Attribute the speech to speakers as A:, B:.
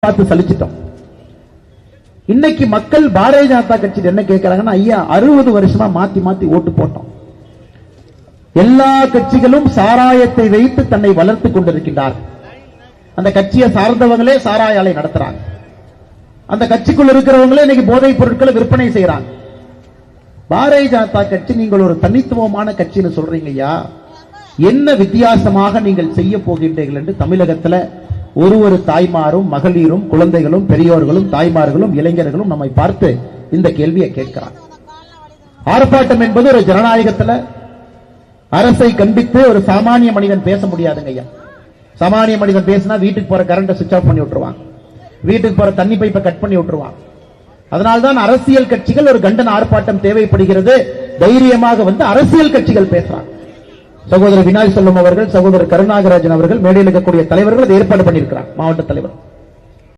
A: பார்த்து சலிச்சிட்டோம். இன்னைக்கு மக்கள் பாரதிய ஜனதா கட்சி என்ன கேட்கிறாங்கன்னா, ஐயா 60 வருஷமா மாத்தி மாத்தி ஓட்டு போட்டோம். எல்லா கட்சிகளும் சாராயத்தை வைத்து தன்னை வளர்த்துக் கொண்டிருக்கின்றார். அந்த கட்சியை சார்ந்தவங்களே சாராய ஆலை நடத்துறாங்க. அந்த கட்சிக்குள் இருக்கிறவங்களே இன்னைக்கு போதைப் பொருட்களை விற்பனை செய்யறாங்க. பாரதிய ஜனதா கட்சி நீங்கள் ஒரு தனித்துவமான கட்சின்னு சொல்றீங்க ஐயா, என்ன வித்தியாசமாக நீங்கள் செய்ய போகின்றீர்கள் என்று தமிழகத்துல ஒரு தாய்மாரும் மகளிரும் குழந்தைகளும் பெரியோர்களும் தாய்மார்களும் இளைஞர்களும் நம்மை பார்த்து இந்த கேள்வியை கேட்கிறார். ஆர்ப்பாட்டம் என்பது ஒரு ஜனநாயகத்துல அரசை கண்டித்து ஒரு சாமானிய மனிதன் பேச முடியாதுங்க ஐயா. சாமானிய மனிதன் பேசினா வீட்டுக்கு போற கரண்ட் சுவிட்ச் ஆஃப் பண்ணி விட்டுருவாங்க, வீட்டுக்கு போற தண்ணி பைப்பை கட் பண்ணி விட்டுருவாங்க. அதனால்தான் அரசியல் கட்சிகள் ஒரு கண்டன ஆர்ப்பாட்டம் தேவைப்படுகிறது. தைரியமாக வந்து அரசியல் கட்சிகள் பேசுறாங்க. சகோதரர் வினாய் செல்வம் அவர்கள், சகோதரர் கருணாகராஜன் அவர்கள், மேடையில் இருக்கக்கூடிய தலைவர்கள் அதை ஏற்பாடு பண்ணியிருக்கிறார். மாவட்ட தலைவர்